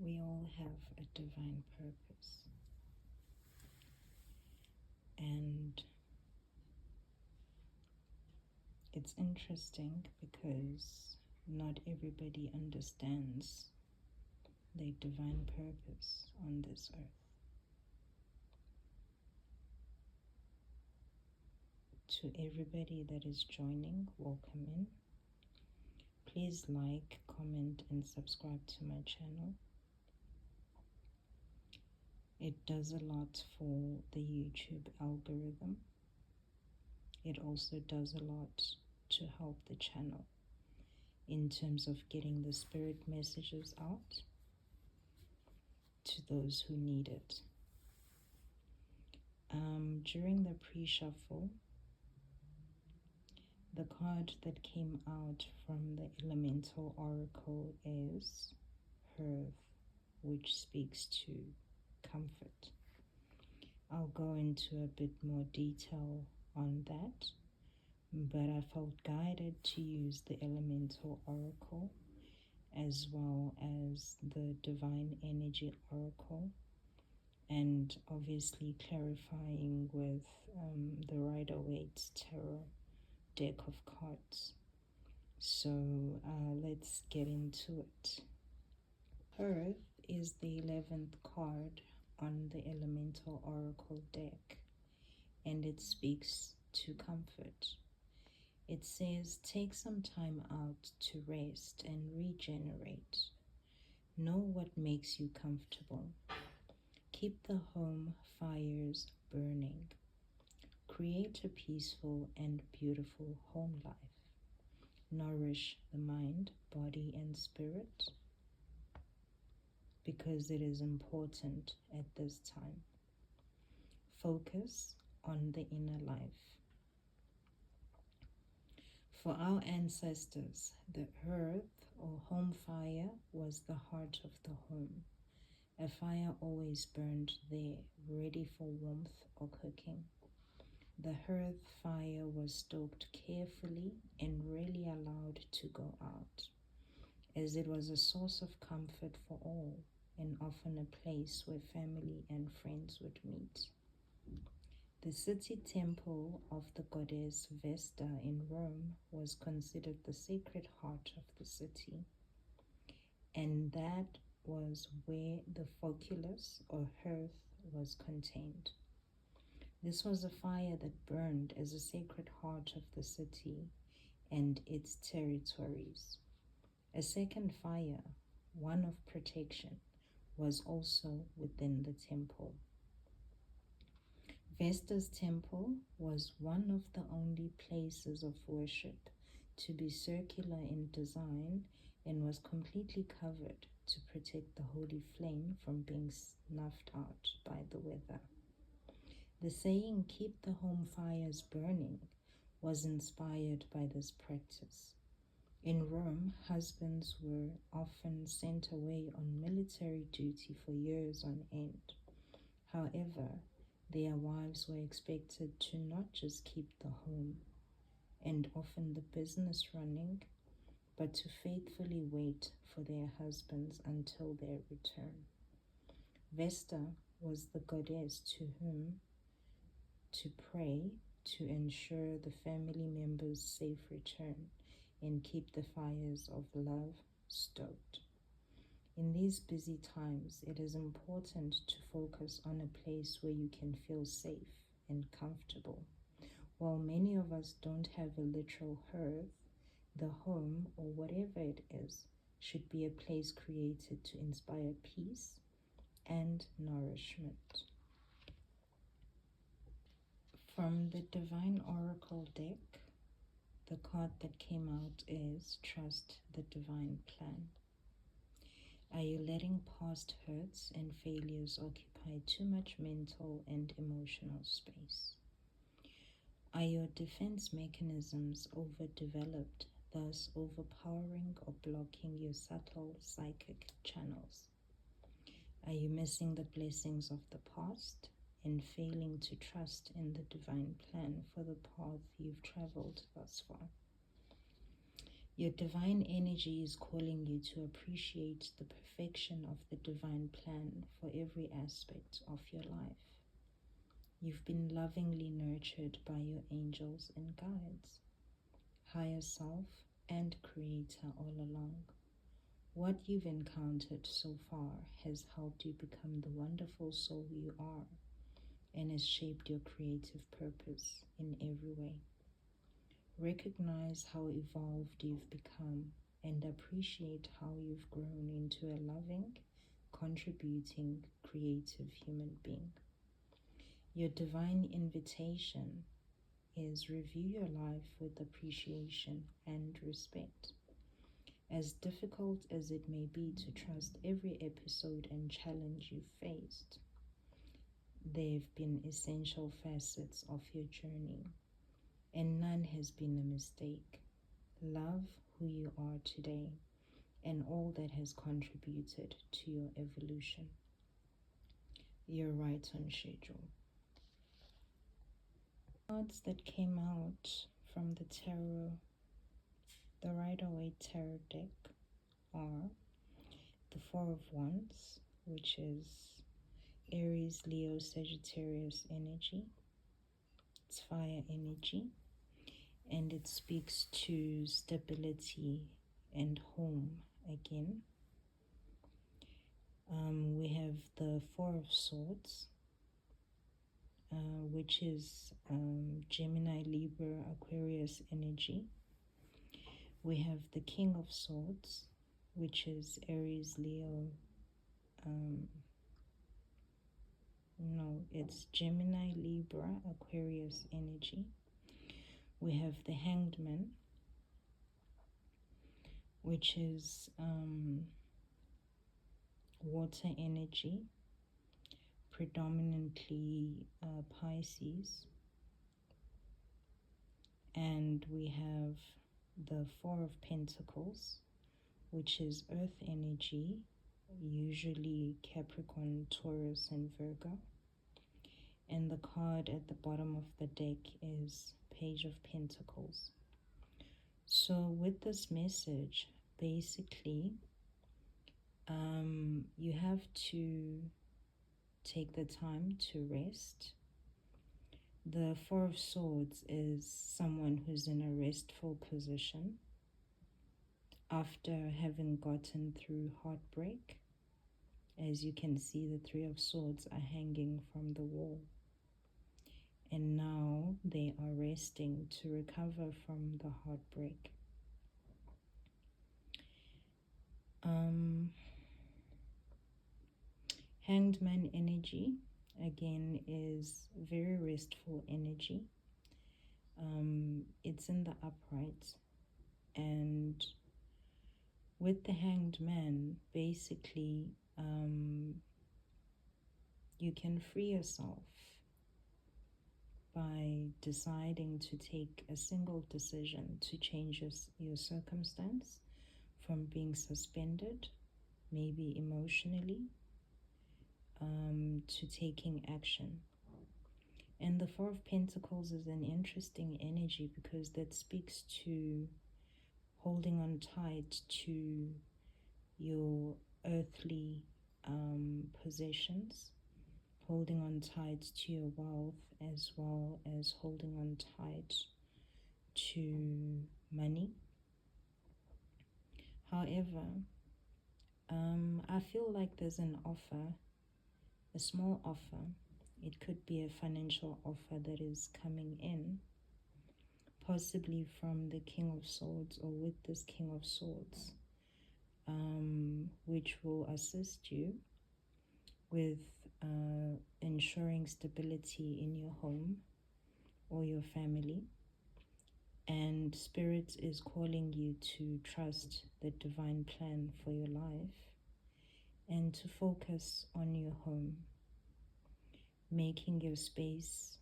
We all have a divine purpose, and it's interesting because not everybody understands their divine purpose on this earth. To everybody that is joining, welcome in. Please like, comment, and subscribe to my channel. It does a lot for the YouTube algorithm. It also does a lot to help the channel in terms of getting the spirit messages out to those who need it. During the pre-shuffle, the card that came out from the Elemental Oracle is Hearth, which speaks to comfort. I'll go into a bit more detail on that, but I felt guided to use the Elemental Oracle as well as the Divine Energy Oracle, and obviously clarifying with the Rider-Waite Tarot deck of cards. So let's get into it. Earth is the 11th card on the Elemental Oracle deck, and it speaks to comfort. It says, take some time out to rest and regenerate. Know what makes you comfortable. Keep the home fires burning. Create a peaceful and beautiful home life. Nourish the mind, body, and spirit, because it is important at this time. Focus on the inner life. For our ancestors, the hearth or home fire was the heart of the home. A fire always burned there, ready for warmth or cooking. The hearth fire was stoked carefully and rarely allowed to go out, as it was a source of comfort for all and often a place where family and friends would meet. The city temple of the goddess Vesta in Rome was considered the sacred heart of the city, and that was where the foculus or hearth was contained. This was a fire that burned as a sacred heart of the city and its territories. A second fire, one of protection, was also within the temple. Vesta's temple was one of the only places of worship to be circular in design and was completely covered to protect the holy flame from being snuffed out by the weather. The saying, keep the home fires burning, was inspired by this practice. In Rome, husbands were often sent away on military duty for years on end. However, their wives were expected to not just keep the home and often the business running, but to faithfully wait for their husbands until their return. Vesta was the goddess to whom to pray to ensure the family members' safe return and keep the fires of love stoked. In these busy times, it is important to focus on a place where you can feel safe and comfortable. While many of us don't have a literal hearth, the home, or whatever it is, should be a place created to inspire peace and nourishment. From the Divine Oracle deck, the card that came out is Trust the Divine Plan. Are you letting past hurts and failures occupy too much mental and emotional space? Are your defense mechanisms overdeveloped, thus overpowering or blocking your subtle psychic channels? Are you missing the blessings of the past and failing to trust in the divine plan for the path you've traveled thus far? Your divine energy is calling you to appreciate the perfection of the divine plan for every aspect of your life. You've been lovingly nurtured by your angels and guides, higher self and creator all along. What you've encountered so far has helped you become the wonderful soul you are and has shaped your creative purpose in every way. Recognize how evolved you've become and appreciate how you've grown into a loving, contributing, creative human being. Your divine invitation is review your life with appreciation and respect. As difficult as it may be to trust every episode and challenge you've faced, they've been essential facets of your journey, and none has been a mistake. Love who you are today and all that has contributed to your evolution. You're right on schedule. Cards that came out from the tarot, the Rider-Waite Tarot deck, are the Four of Wands, which is Aries, Leo, Sagittarius energy. It's fire energy, and it speaks to stability and home again. We have the Four of Swords, which is Gemini, Libra, Aquarius energy. We have the King of Swords, which is Aries, Leo. It's Gemini, Libra, Aquarius energy. We have the Hanged Man, which is water energy, predominantly Pisces. And we have the Four of Pentacles, which is earth energy, usually Capricorn, Taurus, and Virgo. And the card at the bottom of the deck is Page of Pentacles. So with this message, basically, you have to take the time to rest. The Four of Swords is someone who's in a restful position after having gotten through heartbreak. As you can see, the Three of Swords are hanging from the wall. And now they are resting to recover from the heartbreak. Hanged Man energy, again, is very restful energy. It's in the upright. And with the Hanged Man, basically, you can free yourself by deciding to take a single decision to change your circumstance from being suspended, maybe emotionally, to taking action. And the Four of Pentacles is an interesting energy because that speaks to holding on tight to your earthly possessions, holding on tight to your wealth, as well as holding on tight to money. However, I feel like there's an offer, a small offer. It could be a financial offer that is coming in, possibly from the King of Swords or with this King of Swords, which will assist you with ensuring stability in your home or your family. And Spirit is calling you to trust the divine plan for your life and to focus on your home, making your space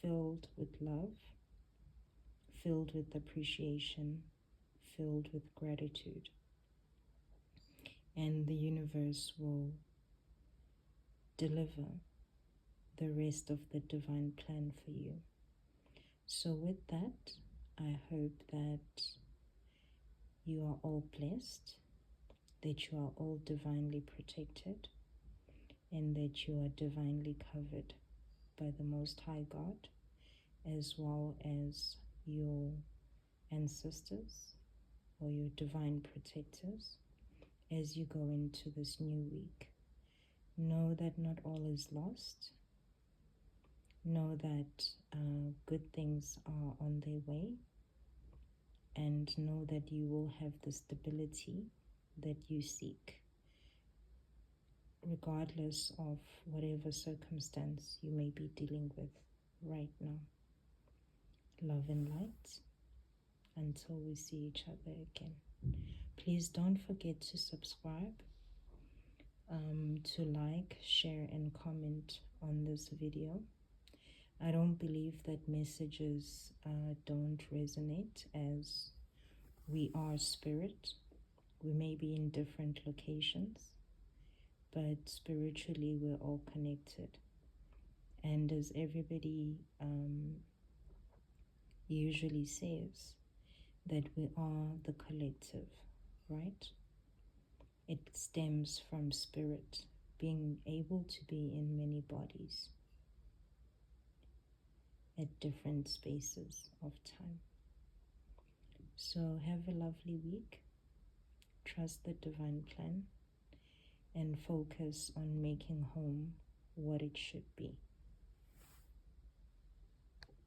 filled with love, filled with appreciation, filled with gratitude. And the universe will deliver the rest of the divine plan for you. So with that, I hope that you are all blessed, that you are all divinely protected, and that you are divinely covered by the Most High God, as well as your ancestors or your divine protectors as you go into this new week. Know that not all is lost. Know that good things are on their way, and know that you will have the stability that you seek, regardless of whatever circumstance you may be dealing with right now. Love and light until we see each other again. Please don't forget to subscribe, to like, share, and comment on this video. I don't believe that messages don't resonate, as we are spirit. We may be in different locations, but spiritually we're all connected. And as everybody usually says, that we are the collective, right? It stems from spirit being able to be in many bodies at different spaces of time. So have a lovely week. Trust the divine plan and focus on making home what it should be.